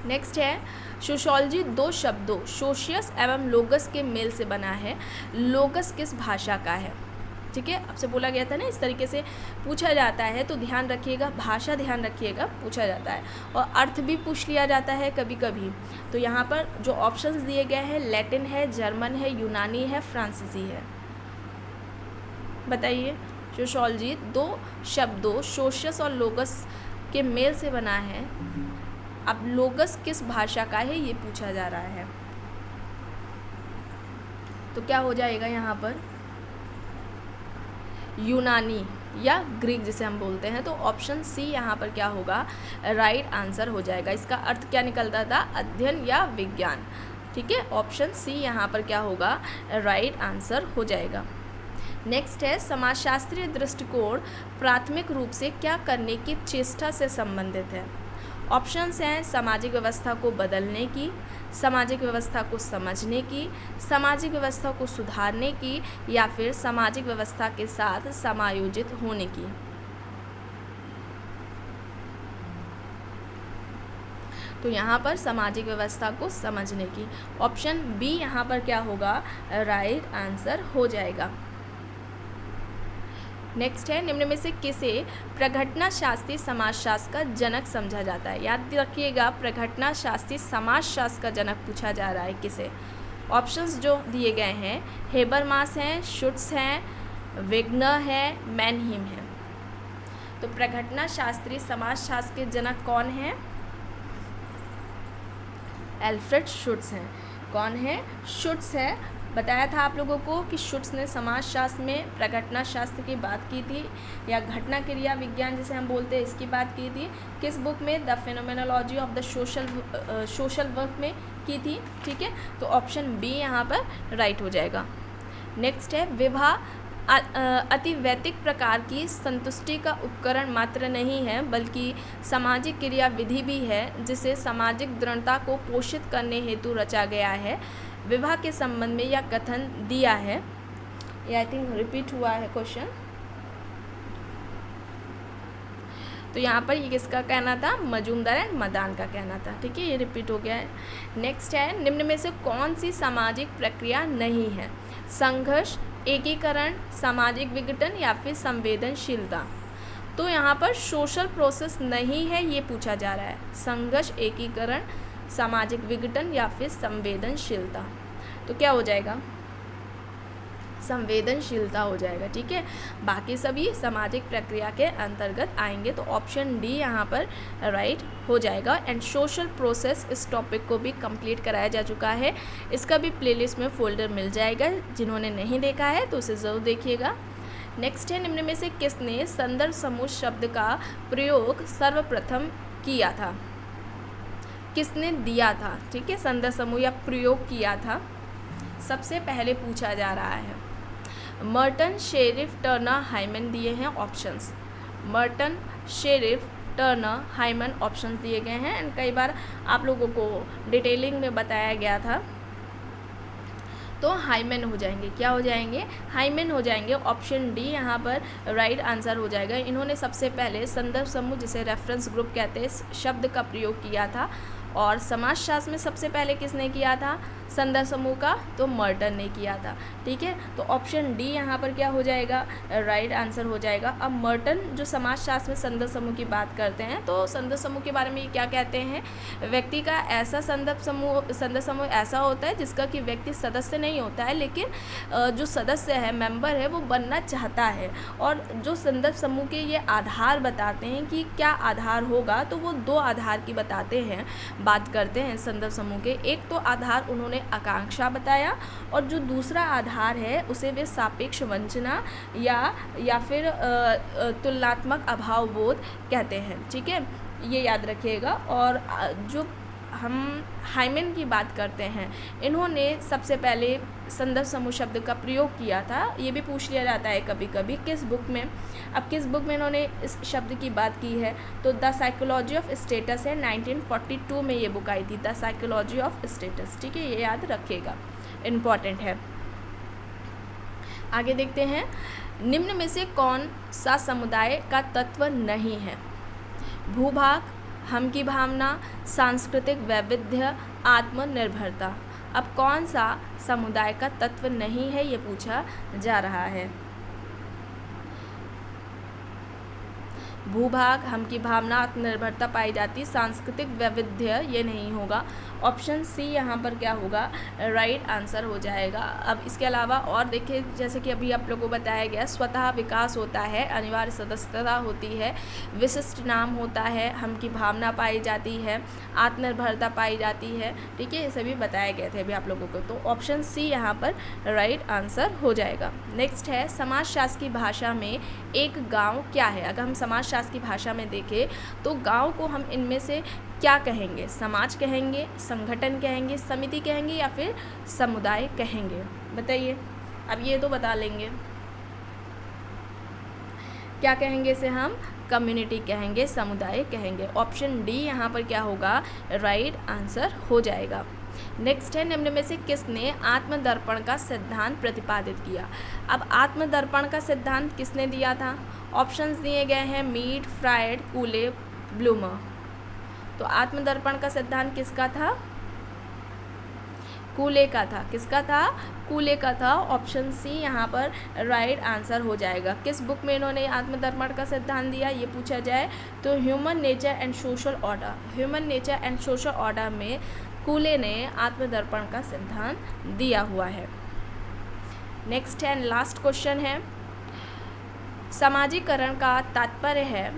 नेक्स्ट है सोशियोलॉजी दो शब्दों सोशियस एवं लोगस के मेल से बना है। लोगस किस भाषा का है, ठीक है, आपसे बोला गया था ना, इस तरीके से पूछा जाता है, तो ध्यान रखिएगा, भाषा ध्यान रखिएगा, पूछा जाता है और अर्थ भी पूछ लिया जाता है कभी कभी। तो यहाँ पर जो ऑप्शंस दिए गए हैं लैटिन है, जर्मन है, यूनानी है, फ्रांसीसी है। बताइए, सोशियोलॉजी दो शब्दों सोशियस और लोगस के मेल से बना है। अब लोगस किस भाषा का है ये पूछा जा रहा है, तो क्या हो जाएगा यहाँ पर, यूनानी या ग्रीक जिसे हम बोलते हैं। तो ऑप्शन सी यहाँ पर क्या होगा, राइट आंसर हो जाएगा। इसका अर्थ क्या निकलता था, अध्ययन या विज्ञान, ठीक है, ऑप्शन सी यहाँ पर क्या होगा, राइट आंसर हो जाएगा। नेक्स्ट है समाजशास्त्रीय दृष्टिकोण प्राथमिक रूप से क्या करने की चेष्टा से संबंधित है। ऑप्शंस हैं सामाजिक व्यवस्था को बदलने की, सामाजिक व्यवस्था को समझने की, सामाजिक व्यवस्था को सुधारने की, या फिर सामाजिक व्यवस्था के साथ समायोजित होने की। तो यहाँ पर सामाजिक व्यवस्था को समझने की, ऑप्शन बी यहाँ पर क्या होगा, राइट आंसर हो जाएगा। नेक्स्ट है निम्न में से किसे प्रघटना शास्त्री समाजशास्त्र का जनक समझा जाता है। याद रखिएगा, प्रघटना शास्त्री समाजशास्त्र का जनक पूछा जा रहा है किसे। ऑप्शंस जो दिए गए हैं हेबरमास हैं, शुट्स हैं, वेगनर है, मैनहीम है। तो प्रघटना शास्त्री समाजशास्त्र के जनक कौन हैं, एल्फ्रेड शुट्स हैं। कौन है, शुट्स है। बताया था आप लोगों को कि शुट्स ने समाजशास्त्र में प्रघटना शास्त्र की बात की थी, या घटना क्रिया विज्ञान जिसे हम बोलते हैं इसकी बात की थी। किस बुक में, the phenomenology of the social work में की थी, ठीक है, तो ऑप्शन बी यहाँ पर राइट हो जाएगा। नेक्स्ट है विवाह अतिवैतिक प्रकार की संतुष्टि का उपकरण मात्र नहीं है बल्कि सामाजिक क्रिया विधि भी है जिसे सामाजिक दृढ़ता को पोषित करने हेतु रचा गया है। विवाह के संबंध में यह कथन दिया है, ये आई थिंक रिपीट हुआ है क्वेश्चन, तो यहाँ पर ये किसका कहना था, मजूमदार एंड मदान का कहना था, ठीक है, ये रिपीट हो गया है। नेक्स्ट है निम्न में से कौन सी सामाजिक प्रक्रिया नहीं है, संघर्ष, एकीकरण, सामाजिक विघटन या फिर संवेदनशीलता। तो यहाँ पर सोशल प्रोसेस नहीं है ये पूछा जा रहा है, संघर्ष, एकीकरण, सामाजिक विघटन या फिर संवेदनशीलता। तो क्या हो जाएगा, संवेदनशीलता हो जाएगा, ठीक है। बाकी सभी सामाजिक प्रक्रिया के अंतर्गत आएंगे, तो ऑप्शन डी यहाँ पर राइट हो जाएगा। एंड सोशल प्रोसेस इस टॉपिक को भी कंप्लीट कराया जा चुका है, इसका भी प्लेलिस्ट में फोल्डर मिल जाएगा, जिन्होंने नहीं देखा है तो उसे ज़रूर देखिएगा। नेक्स्ट है निम्न में से किसने संदर्भ समूह शब्द का प्रयोग सर्वप्रथम किया था, किसने दिया था, ठीक है, संदर्भ समूह या प्रयोग किया था, सबसे पहले पूछा जा रहा है। मर्टन, शेरिफ, टर्नर, हाइमन दिए हैं options, Merton, Sherif, Turner, Hyman options दिए गए हैं। एंड कई बार आप लोगों को डिटेलिंग में बताया गया था, तो हाइमन हो जाएंगे, क्या हो जाएंगे, हाइमन हो जाएंगे। ऑप्शन डी यहाँ पर राइट आंसर हो जाएगा। इन्होंने सबसे पहले संदर्भ समूह जिसे रेफरेंस ग्रुप कहते हैं शब्द का प्रयोग किया था, और समाजशास्त्र में सबसे पहले किसने किया था संदर्भ समूह का? तो मर्टन ने किया था। ठीक है, तो ऑप्शन डी यहाँ पर क्या हो जाएगा? राइट आंसर हो जाएगा। अब मर्टन जो समाजशास्त्र में संदर्भ समूह की बात करते हैं, तो संदर्भ समूह के बारे में क्या कहते हैं? व्यक्ति का ऐसा संदर्भ समूह ऐसा होता है जिसका कि व्यक्ति सदस्य नहीं होता है, लेकिन जो सदस्य है, मेंबर है, वो बनना चाहता है। और जो संदर्भ समूह के ये आधार बताते हैं कि क्या आधार होगा, तो वो 2 आधार की बताते हैं, बात करते हैं संदर्भ समूह के। एक तो आधार उन्होंने आकांक्षा बताया, और जो दूसरा आधार है उसे वे सापेक्ष वंचना या फिर तुलनात्मक अभाव बोध कहते हैं। ठीक है, ये याद रखिएगा। और जो हम हाइमन की बात करते हैं, इन्होंने सबसे पहले संदर्भ समूह शब्द का प्रयोग किया था। ये भी पूछ लिया जाता है कभी कभी किस बुक में। अब किस बुक में इन्होंने इस शब्द की बात की है? तो द साइकोलॉजी ऑफ स्टेटस है, 1942 में ये बुक आई थी, द साइकोलॉजी ऑफ स्टेटस। ठीक है, ये याद रखिएगा, इम्पॉर्टेंट है। आगे देखते हैं, निम्न में से कौन सा समुदाय का तत्व नहीं है? भूभाग, हम की भावना, सांस्कृतिक वैविध्य, आत्मनिर्भरता। अब कौन सा समुदाय का तत्व नहीं है, ये पूछा जा रहा है। भूभाग, हम की भावना, आत्मनिर्भरता पाई जाती, सांस्कृतिक वैविध्य ये नहीं होगा। ऑप्शन सी यहाँ पर क्या होगा? राइट आंसर हो जाएगा। अब इसके अलावा और देखिए, जैसे कि अभी आप लोगों को बताया गया, स्वतः विकास होता है, अनिवार्य सदस्यता होती है, विशिष्ट नाम होता है, हम की भावना पाई जाती है, आत्मनिर्भरता पाई जाती है। ठीक है, ये सभी बताए गए थे अभी आप लोगों को, तो ऑप्शन सी यहाँ पर राइट आंसर हो जाएगा। नेक्स्ट है, समाजशास्त्र की भाषा में एक गाँव क्या है? अगर हम समाजशास्त्र की भाषा में देखें तो गाँव को हम इनमें से क्या कहेंगे? समाज कहेंगे, संगठन कहेंगे, समिति कहेंगे, या फिर समुदाय कहेंगे? बताइए। अब ये तो बता लेंगे, क्या कहेंगे इसे हम? कम्युनिटी कहेंगे, समुदाय कहेंगे। ऑप्शन डी यहाँ पर क्या होगा? राइट आंसर हो जाएगा। नेक्स्ट है, निम्न में से किसने आत्मदर्पण का सिद्धांत प्रतिपादित किया? अब आत्मदर्पण का सिद्धांत किसने दिया था? ऑप्शंस दिए गए हैं, मीड, फ्रायड, कूले, ब्लूमर। तो आत्मदर्पण का सिद्धांत किसका था? कूले का था। किसका था? कूले का था। ऑप्शन सी यहाँ पर राइट आंसर हो जाएगा। किस बुक में इन्होंने आत्मदर्पण का सिद्धांत दिया, ये पूछा जाए तो human nature and social order, human nature and social order में कूले ने आत्मदर्पण का सिद्धांत दिया हुआ है। नेक्स्ट एंड लास्ट क्वेश्चन है, सामाजिकरण का तात्पर्य है,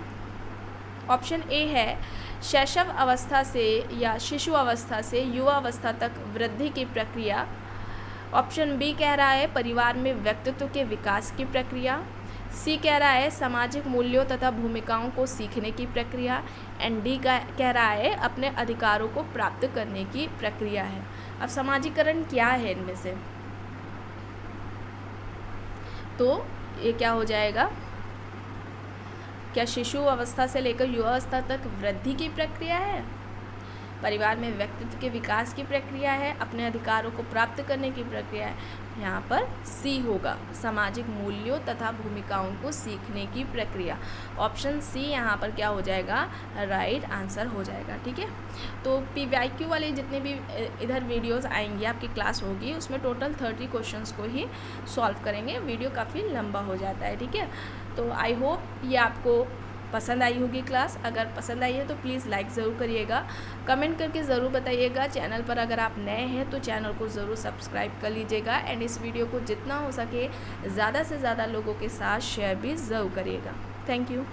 ऑप्शन ए है शैशव अवस्था से या शिशु अवस्था से युवा अवस्था तक वृद्धि की प्रक्रिया। ऑप्शन बी कह रहा है परिवार में व्यक्तित्व के विकास की प्रक्रिया। सी कह रहा है सामाजिक मूल्यों तथा भूमिकाओं को सीखने की प्रक्रिया। एंड डी का कह रहा है अपने अधिकारों को प्राप्त करने की प्रक्रिया है। अब समाजीकरण क्या है इनमें से? तो ये क्या हो जाएगा? क्या शिशु अवस्था से लेकर युवा अवस्था तक वृद्धि की प्रक्रिया है, परिवार में व्यक्तित्व के विकास की प्रक्रिया है, अपने अधिकारों को प्राप्त करने की प्रक्रिया है? यहाँ पर सी होगा, सामाजिक मूल्यों तथा भूमिकाओं को सीखने की प्रक्रिया। ऑप्शन सी यहाँ पर क्या हो जाएगा? राइट आंसर हो जाएगा। ठीक है, तो PYQ वाले जितने भी इधर वीडियोस आएंगी, आपकी क्लास होगी, उसमें टोटल 30 क्वेश्चंस को ही सॉल्व करेंगे। वीडियो काफ़ी लंबा हो जाता है। ठीक है, तो आई होप ये आपको पसंद आई होगी क्लास। अगर पसंद आई है तो प्लीज़ लाइक ज़रूर करिएगा, कमेंट करके ज़रूर बताइएगा। चैनल पर अगर आप नए हैं तो चैनल को ज़रूर सब्सक्राइब कर लीजिएगा, एंड इस वीडियो को जितना हो सके ज़्यादा से ज़्यादा लोगों के साथ शेयर भी ज़रूर करिएगा। Thank you.